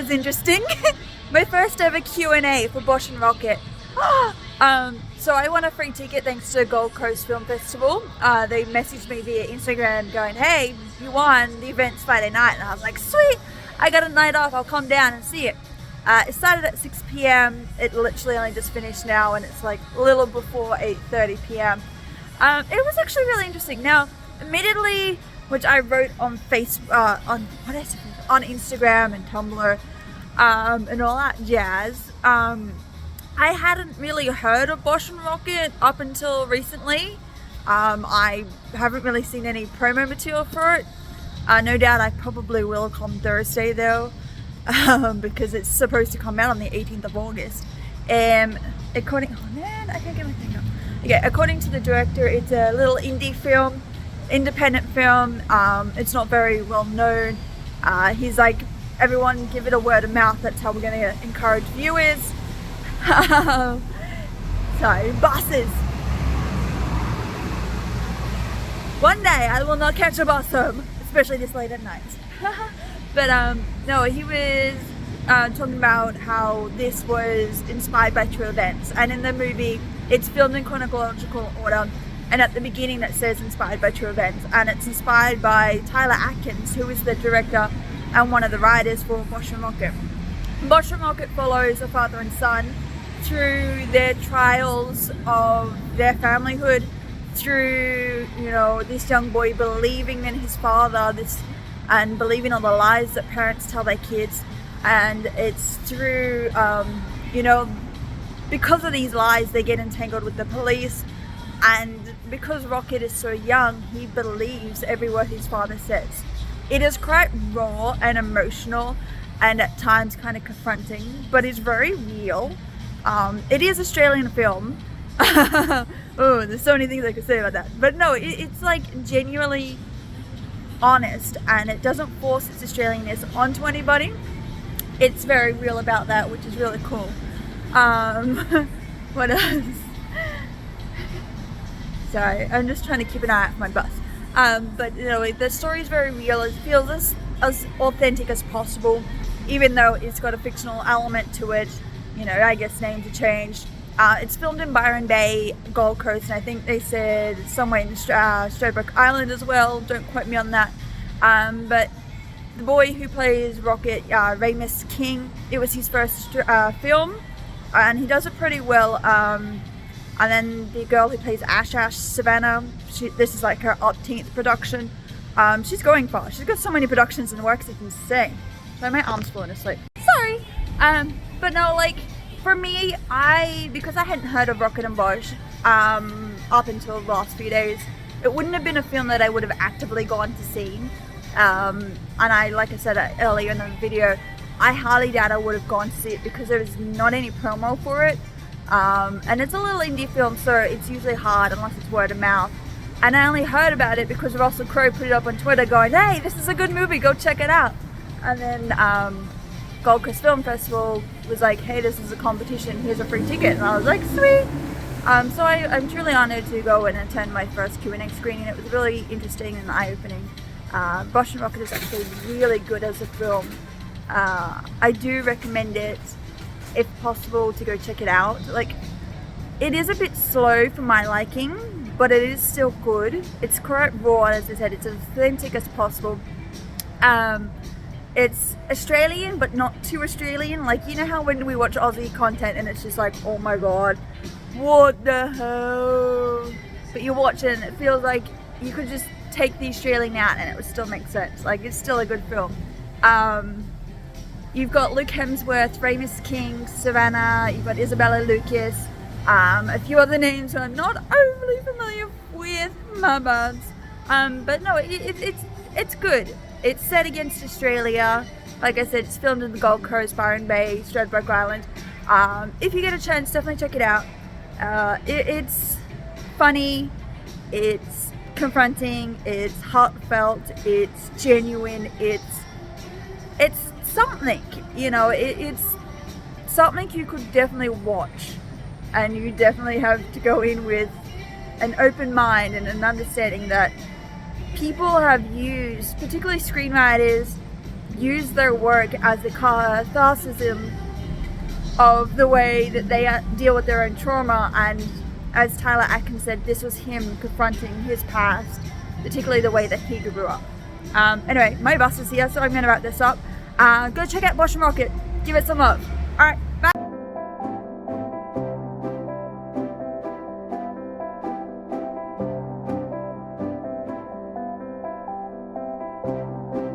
was interesting. My first ever Q&A for Bosch Rockit. So I won a free ticket thanks to Gold Coast Film Festival. They messaged me via Instagram going, hey, you won, the event's Friday night. And I was like, sweet, I got a night off, I'll come down and see it. It started at 6 p.m. It literally only just finished now, and it's like a little before 8:30 p.m. It was actually really interesting. Now, admittedly, which I wrote on on Instagram and Tumblr, and all that jazz, I hadn't really heard of Bosch Rockit up until recently. I haven't really seen any promo material for it. No doubt I probably will come Thursday though, because it's supposed to come out on the 18th of August. According to the director, it's a little indie film, independent film. It's not very well known. He's like, everyone give it a word of mouth, that's how we're going to encourage viewers. So, buses. One day I will not catch a bus home, especially this late at night. But no, he was talking about how this was inspired by true events, and in the movie it's filmed in chronological order, and at the beginning it says inspired by true events, and it's inspired by Tyler Atkins, who is the director and one of the writers for Bosch Rockit. Bosch Rockit follows a father and son through their trials of their familyhood, through, you know, this young boy believing in his father, and believing all the lies that parents tell their kids. And it's through, you know, because of these lies they get entangled with the police, and because Rockit is so young, he believes every word his father says. It is quite raw and emotional, and at times kind of confronting, but it's very real. It is Australian film. Oh, there's so many things I could say about that, but no, it's like genuinely honest, and it doesn't force its Australianness onto anybody. It's very real about that, which is really cool. What else? Sorry, I'm just trying to keep an eye out for my bus. But you know, the story is very real. It feels as authentic as possible, even though it's got a fictional element to it. You know, I guess names are changed. It's filmed in Byron Bay, Gold Coast, and I think they said somewhere in Stradbroke Island as well. Don't quote me on that. But the boy who plays Rockit, Ramus King, it was his first film, and he does it pretty well. And then the girl who plays Ash, Savannah, this is like her 18th production. She's going far. She's got so many productions in the works, it's insane. So my arm's falling asleep. Sorry. But no, like, for me, because I hadn't heard of Rockit and Bosch up until the last few days, it wouldn't have been a film that I would have actively gone to see. And like I said earlier in the video, I highly doubt I would have gone to see it because there was not any promo for it. And it's a little indie film, so it's usually hard unless it's word of mouth. And I only heard about it because Russell Crowe put it up on Twitter going, hey, this is a good movie, go check it out. And then Gold Coast Film Festival was like, hey, this is a competition, here's a free ticket. And I was like, sweet. So I'm truly honored to go and attend my first Q&A screening. It was really interesting and eye-opening. Bosch Rockit is actually really good as a film. I do recommend it, if possible, to go check it out. Like, it is a bit slow for my liking, but it is still good. It's quite raw, as I said, it's as authentic as possible. It's Australian, but not too Australian. Like, you know how when we watch Aussie content and it's just like, oh my god, what the hell? But you watch it and it feels like you could just take the Australian out and it would still make sense. Like, it's still a good film. You've got Luke Hemsworth, Ramus King, Savannah, you've got Isabella Lucas, a few other names I'm not overly familiar with, my bads. But no, it's good. It's set against Australia. Like I said, it's filmed in the Gold Coast, Byron Bay, Stradbroke Island. If you get a chance, definitely check it out. It's funny, it's confronting, it's heartfelt, it's genuine, it's something, you know, it's something you could definitely watch, and you definitely have to go in with an open mind and an understanding that people have used, particularly screenwriters use their work as the catharsis of the way that they deal with their own trauma. And as Tyler Atkins said, this was him confronting his past, particularly the way that he grew up. Anyway, my bus is here, so I'm going to wrap this up. Go check out Bosch Rockit. Give it some love. Alright.